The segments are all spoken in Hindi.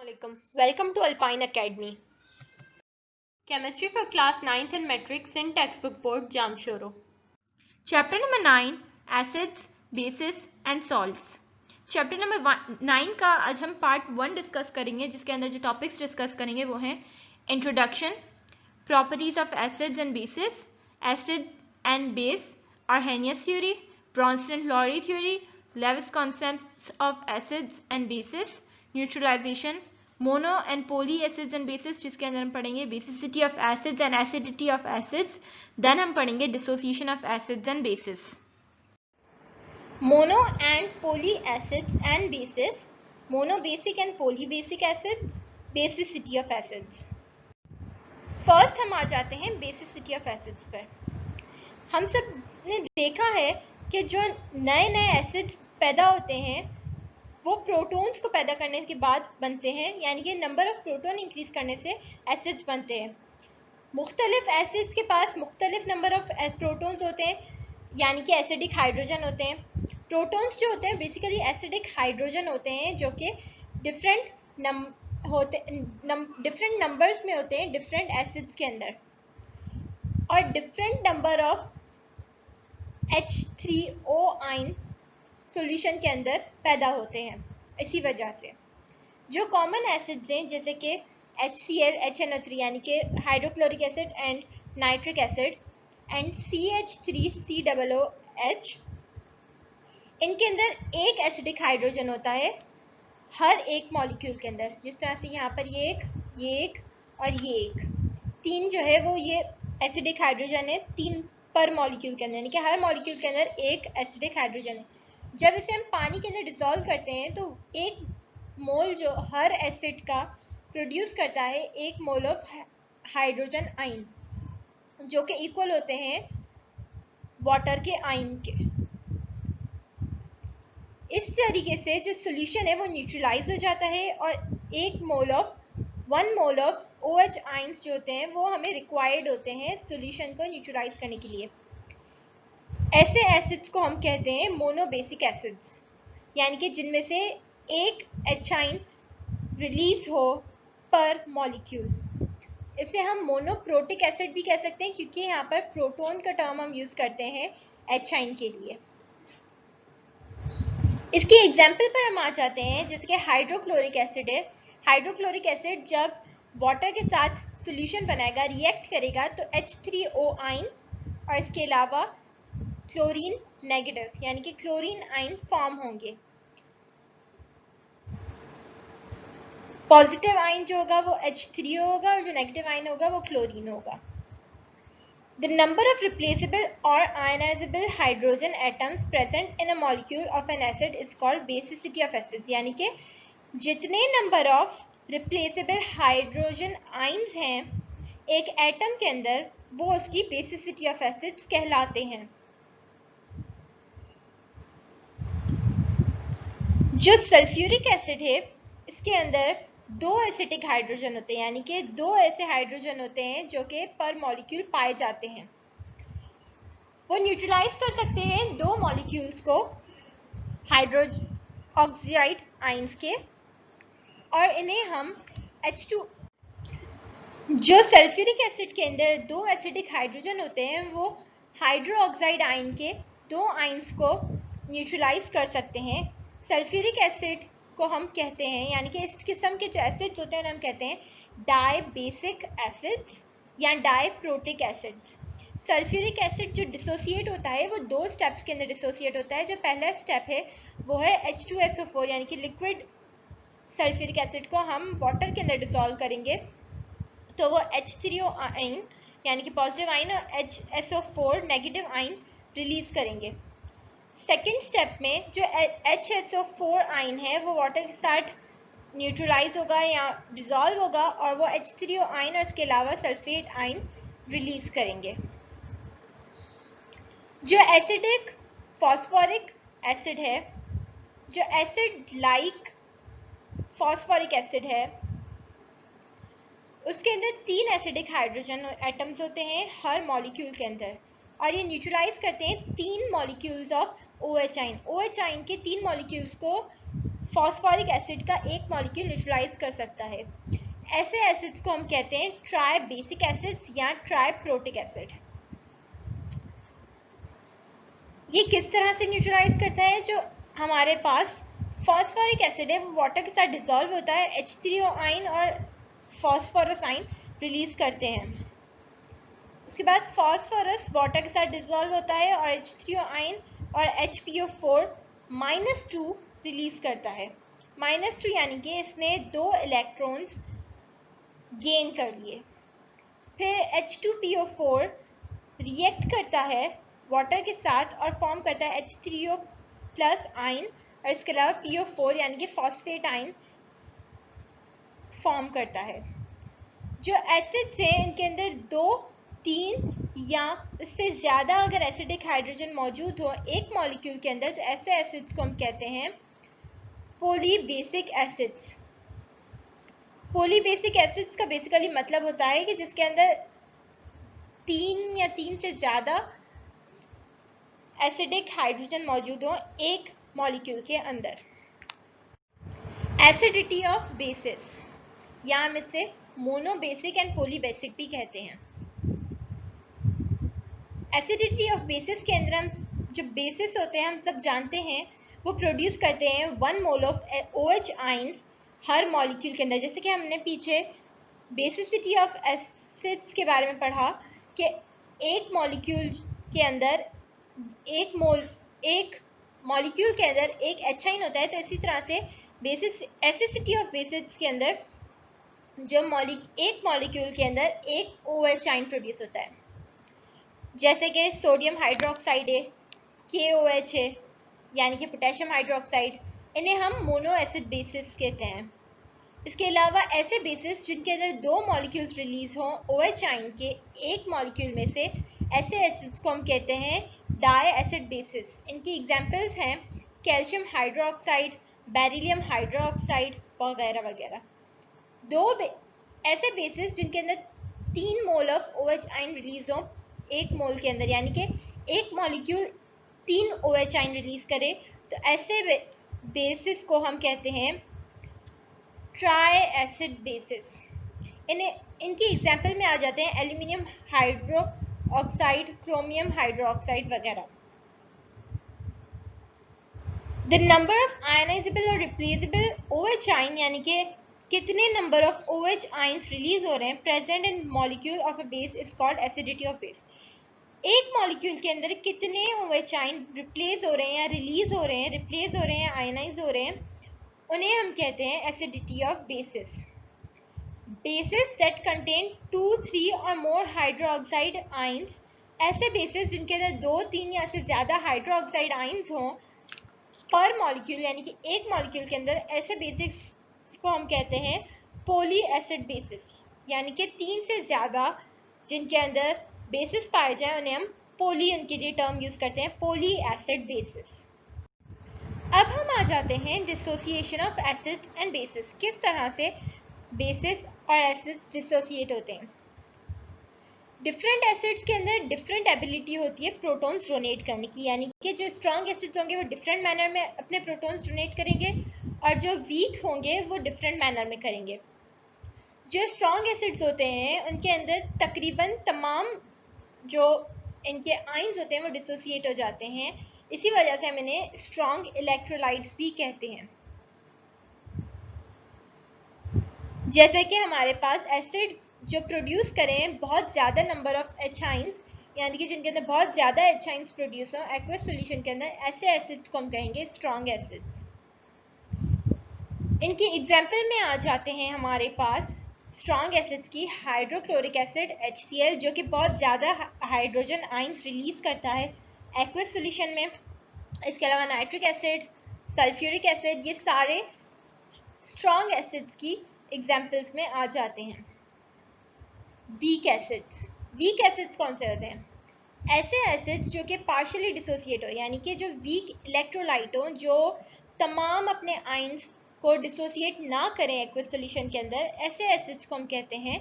Assalamualaikum. Welcome to Alpine Academy. Chemistry for class 9th and metrics in textbook board Jamshoro. Chapter number 9 Acids, Bases and Salts. Chapter number 9 का आज हम पार्ट 1 डिस्कस करेंगे, जिसके अंदर जो टॉपिक्स डिस्कस करेंगे वो हैं introduction, properties of acids and bases, acid and base, Arrhenius theory, Bronsted Lowry theory, Lewis concepts of acids and bases, neutralisation, mono and poly acids and bases, जिसके अंदर हम पढ़ेंगे basicity of acids and acidity of acids, then हम पढ़ेंगे dissociation of acids and bases. Mono and poly acids and bases, monobasic and polybasic acids, basicity of acids. First हम आ जाते हैं बेसिसिटी ऑफ एसिड्स पर. हम सब ने देखा है कि जो नए नए एसिड्स पैदा होते हैं वो प्रोटॉन्स को पैदा करने के बाद बनते हैं, यानी कि नंबर ऑफ प्रोटॉन इंक्रीज करने से एसिड्स बनते हैं. मुख्तलिफ एसिड्स के पास मुख्तलिफ नंबर ऑफ प्रोटॉन्स होते हैं, यानी कि एसिडिक हाइड्रोजन होते हैं. प्रोटॉन्स जो होते हैं बेसिकली एसिडिक हाइड्रोजन होते हैं, जो कि डिफरेंट नंबर्स में होते हैं डिफरेंट एसिड्स के अंदर, और different number of H3O ion solution के अंदर पैदा होते हैं. इसी वजह से जो कॉमन एसिड्स हैं जैसे कि HCl, HNO3 यानी कि hydrochloric acid and nitric acid, and CH3COOH, इनके अंदर एक एसिडिक हाइड्रोजन होता है हर एक मॉलिक्यूल के अंदर. जिस तरह से यहाँ पर ये एक और ये एक, तीन जो है वो ये एसिडिक हाइड्रोजन है तीन पर मॉलिक्यूल के अंदर, यानी कि हर मॉलिक्यूल के अंदर एक एसिडिक हाइड्रोजन है. जब इसे हम पानी के अंदर डिसॉल्व करते हैं तो एक मोल जो हर एसिड का प्रोड्यूस करता है एक मोल ऑफ हाइड्रोजन आयन, जो कि इक्वल होते हैं वाटर के आयन के. इस तरीके से जो सॉल्यूशन है वो न्यूट्रलाइज हो जाता है और one mole of OH ions जो होते हैं वो हमें रिक्वायर्ड होते हैं सॉल्यूशन को न्यूट्रलाइज करने के लिए. ऐसे एसिड्स को हम कहते हैं मोनोबेसिक एसिड्स, यानी कि जिनमें से एक H आयन रिलीज हो पर मॉलिक्यूल. इसे हम मोनोप्रोटिक एसिड भी कह सकते हैं, क्योंकि यहाँ पर प्रोटॉन का टर्म हम यूज करते हैं H आयन के लिए. इसकी एग्जाम्पल पर हम आ जाते हैं, जैसे कि हाइड्रोक्लोरिक एसिड है. हाइड्रोक्लोरिक एसिड जब वाटर के साथ सॉल्यूशन बनाएगा, रिएक्ट करेगा, तो H3O आयन और इसके अलावा क्लोरीन नेगेटिव यानी कि क्लोरीन आयन फॉर्म होंगे. पॉजिटिव आयन जो होगा वो H3O होगा और जो नेगेटिव आयन होगा वो क्लोरीन होगा. The number of replaceable or ionizable hydrogen atoms present in a molecule of an acid is called basicity of acids, यानी कि जितने number of replaceable hydrogen ions हैं एक एटम के अंदर वो उसकी बेसिसिटी ऑफ एसिड्स कहलाते हैं. जो सल्फ्यूरिक एसिड है इसके अंदर दो एसिटिक हाइड्रोजन होते हैं, यानी कि दो ऐसे हाइड्रोजन होते हैं जो कि पर मॉलिक्यूल पाए जाते हैं. वो न्यूट्रलाइज कर सकते हैं दो मॉलिक्यूल्स को हाइड्रोजन ऑक्साइड आयंस के, और इन्हें हम H2. जो सल्फ्यूरिक एसिड के अंदर दो एसिडिक हाइड्रोजन होते हैं वो हाइड्रो ऑक्साइड आयन के दो आयंस को न्यूट्रलाइज कर सकते हैं. सल्फ्यूरिक एसिड को हम कहते हैं, यानी कि इस किस्म के जो एसिड्स होते हैं हम कहते हैं डाइबेसिक एसिड्स या डाइप्रोटिक एसिड्स. सल्फ्यूरिक एसिड जो डिसोसिएट होता है वो दो स्टेप्स के अंदर डिसोसिएट होता है. जो पहला स्टेप है वो है H2SO4, यानी कि लिक्विड सल्फ्यूरिक एसिड को हम वाटर के अंदर डिसॉल्व करेंगे तो वो H3O आयन यानी कि पॉजिटिव आयन और HSO4 नेगेटिव आयन रिलीज करेंगे. सेकेंड स्टेप में जो HSO4 आयन है वो वाटर के साथ न्यूट्रलाइज होगा या डिसॉल्व होगा और वो H3O आयन और इसके अलावा सल्फेट आयन रिलीज करेंगे. जो एसिडिक फॉस्फोरिक एसिड है, जो एसिड लाइक फॉस्फोरिक एसिड है, उसके अंदर तीन एसिडिक हाइड्रोजन एटम्स होते हैं हर मॉलिक्यूल के अंदर, और ये न्यूट्रलाइज करते हैं तीन molecules of OH ion. OH ion के तीन मॉलिक्यूल्स को फॉस्फोरिक एसिड का एक मॉलिक्यूल न्यूट्रलाइज कर सकता है। ऐसे एसिड्स को हम कहते हैं ट्राई बेसिक एसिड्स या ट्राई प्रोटिक एसिड। ये किस तरह से न्यूट्रलाइज करता है? जो हमारे पास फॉस्फोरिक एसिड है वो वाटर के साथ डिसॉल्व होता है, H3O आयन और फॉस्फोरस आयन रिलीज करते हैं। उसके बाद फॉस्फोरस वाटर के साथ डिसॉल्व होता है और H3O आयन और HPO4 -2 रिलीज करता है। -2 यानी कि इसने 2 इलेक्ट्रॉन्स गेन कर लिए। फिर H2PO4 रिएक्ट करता है वाटर के साथ और फॉर्म करता है H3O प्लस आयन और इसके अलावा PO4 यानी कि फॉस्फेट आयन फॉर्म करता है। जो एसिड्स हैं इनके अंदर 2, 3 या उससे ज़्यादा अगर एसिडिक हाइड्रोजन मौजूद हो एक मॉलिक्यूल के अंदर तो ऐसे एसिड्स को हम कहते हैं पॉलीबेसिक एसिड्स। पॉलीबेसिक एसिड्स का बेसिकली मतलब होता है कि जिसके अंदर 3 या 3 से ज़्यादा एसिडिक हाइड्रोजन मौजूद हो एक मॉलिक्यूल के अंदर। एसिडिटी ऑफ बेसिस या हम इसे मोनोबेसिक एंड पॉलीबेसिक भी कहते हैं। एसिडिटी ऑफ बेसिस के अंदर हम जो बेसिस होते हैं हम सब जानते हैं वो प्रोड्यूस करते हैं 1 mole of OH ions her molecule के अंदर। जैसे कि हमने पीछे बेसिसिटी ऑफ एसिड्स के बारे में पढ़ा कि एक मॉलिक्यूल के अंदर एक मॉलिक्यूल के अंदर एक H आयन होता है, तो इसी तरह से एसिडिटी ऑफ बेसिस के अंदर जो एक मॉलिक्यूल के अंदर एक OH आयन प्रोड्यूस होता है। जैसे कि सोडियम हाइड्रोक्साइड है, KOH है यानी कि पोटेशियम हाइड्रोक्साइड, इन्हें हम मोनो एसिड बेसिस कहते हैं। इसके अलावा ऐसे बेसिस जिनके अंदर 2 मॉलिक्यूल्स रिलीज हों OH आयन के एक मॉलिक्यूल में से, ऐसे एसिड्स को हम कहते हैं डाई एसिड बेसिस। इनकी एग्जांपल्स हैं कैल्शियम हाइड्रोक्साइड, बेरिलियम हाइड्रोक्साइड वगैरह वगैरह। 2 ऐसे बेसिस जिनके अंदर 3 mole of OH ion release हों एक मोल के अंदर, यानी कि एक मॉलिक्यूल 3 OH आयन रिलीज करे, तो ऐसे बेसिस को हम कहते हैं ट्राई एसिड बेसिस। इनकी एग्जांपल में आ जाते हैं एल्यूमिनियम हाइड्रोक्साइड, क्रोमियम हाइड्रोक्साइड वगैरह। द नंबर ऑफ आयनाइजेबल और रिप्लेसेबल OH आयन यानी कि कितने number of OH ions release हो रहे हैं present in molecule of a base is called acidity of base. एक मॉलिक्यूल के अंदर कितने OH आयन रिप्लेस हो रहे हैं या रिलीज हो रहे हैं, रिप्लेस हो रहे हैं, आयनाइज हो रहे हैं, उन्हें हम कहते हैं acidity of basis. Basis that contain 2, 3 और मोर हाइड्रोक्साइड आयंस, ऐसे बेसिस जिनके अंदर 2, 3 या से ज़्यादा हाइड्रोक्साइड आयंस हों पर मॉलिक्यूल, यानी कि एक मॉलिक्यूल के अंदर, ऐसे बेसिस को हम कहते हैं पॉली एसिड बेसिस। यानी कि 3 से ज़्यादा जिनके अंदर बेसिस पाए जाए उन्हें हम पॉली, उनके लिए टर्म यूज़ करते हैं पॉली एसिड बेसिस। अब हम आ जाते हैं dissociation of acids and basis, किस तरह से बेसिस और एसिड्स डिसोसिएट होते हैं। डिफरेंट एसिड्स के अंदर डिफरेंट एबिलिटी होती है प्रोटॉन्स डोनेट करने की, यानी कि जो स्ट्रॉन्ग एसिड्स होंगे वो डिफरेंट मैनर में अपने प्रोटॉन्स डोनेट करेंगे और जो वीक होंगे वो डिफरेंट मैनर में करेंगे। जो स्ट्रॉन्ग एसिड्स होते हैं उनके अंदर तकरीबन तमाम जो इनके आयंस होते हैं वो डिसोसिएट हो जाते हैं, इसी वजह से हम इन्हें स्ट्रॉन्ग इलेक्ट्रोलाइट्स भी कहते हैं। जैसे कि हमारे पास एसिड जो प्रोड्यूस करें बहुत ज़्यादा नंबर ऑफ H आयंस, यानी कि जिनके अंदर बहुत ज़्यादा H आयंस प्रोड्यूस हो एक्वस सॉल्यूशन के अंदर, ऐसे एसिड्स को हम कहेंगे स्ट्रॉन्ग एसिड्स। इनकी एग्जांपल में आ जाते हैं हमारे पास स्ट्रॉन्ग एसिड्स की हाइड्रोक्लोरिक एसिड HCl, जो कि बहुत ज़्यादा हाइड्रोजन आयंस रिलीज करता है एक्वस सॉल्यूशन में। इसके अलावा नाइट्रिक एसिड, सल्फ्यूरिक एसिड, ये सारे स्ट्रॉन्ग एसिड्स की एग्जांपल्स में आ जाते हैं। वीक एसिड्स कौन से होते हैं? ऐसे एसिड्स जो कि पार्शियली डिसोसिएट हो, यानी कि जो वीक इलेक्ट्रोलाइट हो, जो तमाम अपने आयंस को डिसोसिएट ना करें एक्वस सॉल्यूशन के अंदर, ऐसे एसिड्स को हम कहते हैं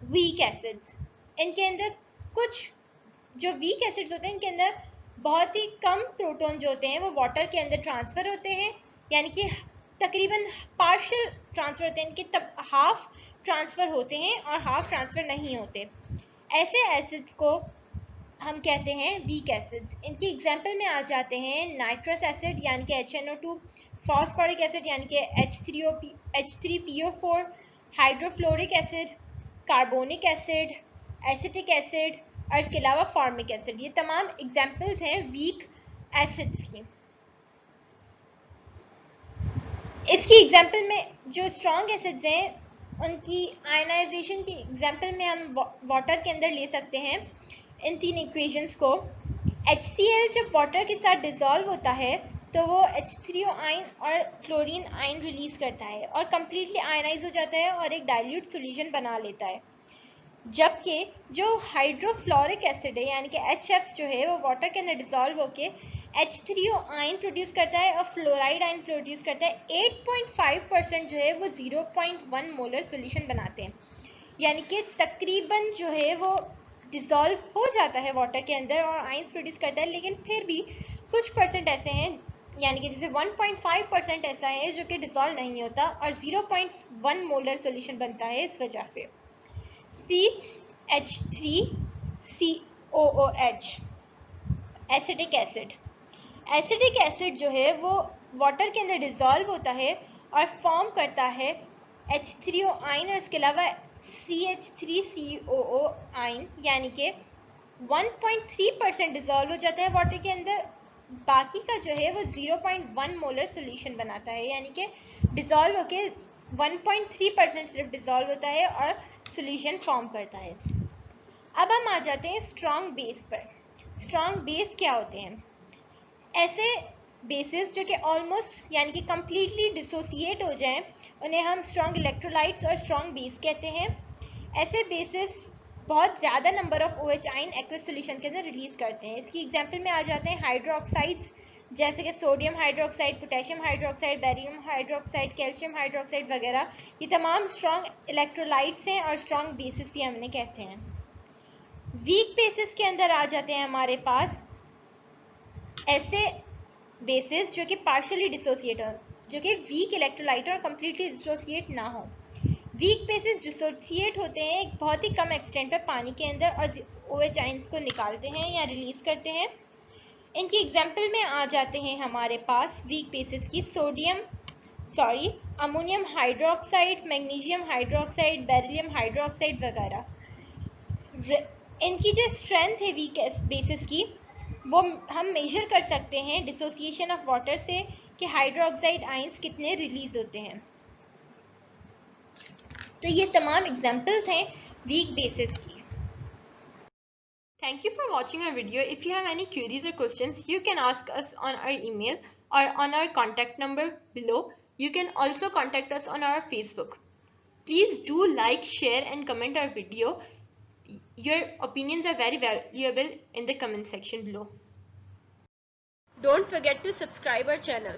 वीक एसिड्स। इनके अंदर कुछ जो वीक एसिड्स होते हैं इनके अंदर बहुत ही कम प्रोटॉन जो होते हैं वो वाटर के अंदर ट्रांसफ़र होते हैं, यानी कि तकरीबन पार्शियल ट्रांसफर होते हैं, इनके तब हाफ ट्रांसफर होते हैं और हाफ ट्रांसफर नहीं होते। ऐसे एसिड्स को हम कहते हैं वीक एसिड्स। इनकी एग्जांपल में आ जाते हैं नाइट्रस एसिड यानी कि HNO2, फॉस्फोरिक एसिड यानी कि H3PO4, hydrofluoric acid, carbonic acid, acetic acid और इसके अलावा फॉर्मिक एसिड। ये तमाम एग्जांपल्स हैं वीक एसिड्स की। इसकी एग्जांपल में जो स्ट्रॉन्ग एसिड्स हैं उनकी आयनाइजेशन की एग्जांपल में हम वाटर के अंदर ले सकते हैं इन तीन इक्वेशंस को। HCl जब वाटर के साथ डिसॉल्व होता है तो वो H3O आयन और क्लोरीन आयन रिलीज करता है और कंप्लीटली आयनाइज हो जाता है और एक डाइल्यूट सॉल्यूशन बना लेता है। जबकि जो हाइड्रोफ्लोरिक एसिड है यानी कि HF जो है वो वाटर के अंदर डिसॉल्व होके H3O आयन प्रोड्यूस करता है और फ्लोराइड आयन प्रोड्यूस करता है। 8.5% जो है वो 0.1 मोलर सॉल्यूशन बनाते हैं, यानी कि तकरीबन जो है वो डिसॉल्व हो जाता है वाटर के अंदर और आयंस प्रोड्यूस करता है, लेकिन फिर भी कुछ परसेंट ऐसे हैं यानी कि जैसे 1.5% ऐसा है जो कि डिसॉल्व नहीं होता और 0.1 मोलर सॉल्यूशन बनता है। इस वजह से CH3COOH acetic acid. Acidic acid जो है वो वाटर के अंदर डिसॉल्व होता है और फॉर्म करता है H3O आयन और इसके अलावा CH3COO आयन, यानी कि 1.3% डिसॉल्व हो जाता है वाटर के अंदर। बाकी का जो है वो 0.1 मोलर सॉल्यूशन बनाता है, यानी कि डिसॉल्व होके 1.3% सिर्फ डिसॉल्व होता है और सॉल्यूशन फॉर्म करता है। अब हम आ जाते हैं स्ट्रॉन्ग बेस पर। स्ट्रॉन्ग बेस क्या होते हैं? ऐसे बेसिस जो कि ऑलमोस्ट यानी कि कंप्लीटली डिसोसिएट हो जाएं उन्हें हम स्ट्रॉन्ग इलेक्ट्रोलाइट्स और स्ट्रॉन्ग बेस कहते हैं। ऐसे बेसिस बहुत ज़्यादा number of OH ion aqueous solution के अंदर रिलीज करते हैं। इसकी एग्जांपल में आ जाते हैं हाइड्रोक्साइड्स जैसे कि sodium hydroxide, potassium hydroxide, barium hydroxide, calcium hydroxide वगैरह। ये तमाम स्ट्रॉन्ग इलेक्ट्रोलाइट्स हैं और स्ट्रॉन्ग बेसिस भी हमने कहते हैं। वीक बेसिस के अंदर आ जाते हैं हमारे पास ऐसे बेसिस जो कि पार्शियली डिसोसिएट हो, जो कि वीक इलेक्ट्रोलाइट और कंप्लीटली डिसोसिएट ना हो। वीक बेसिस डिसोसिएट होते हैं एक बहुत ही कम एक्सटेंट पर पानी के अंदर और OH आयंस को निकालते हैं या रिलीज करते हैं। इनकी एग्जांपल में आ जाते हैं हमारे पास वीक बेसिस की ammonium hydroxide, magnesium hydroxide, beryllium hydroxide वगैरह। इनकी जो स्ट्रेंथ है वीक बेसिस की वो हम मेजर कर सकते हैं डिसोसिएशन ऑफ वाटर से कि हाइड्रोक्साइड आयंस कितने रिलीज होते हैं। तो ये तमाम एग्जांपल्स हैं वीक बेसिस की। Thank you for watching our video. If you have any queries or questions, you can ask us on our email or on our contact number below. You can also contact us on our Facebook. Please do like, share and comment our video. Your opinions are very valuable in the comment section below. Don't forget to subscribe our channel.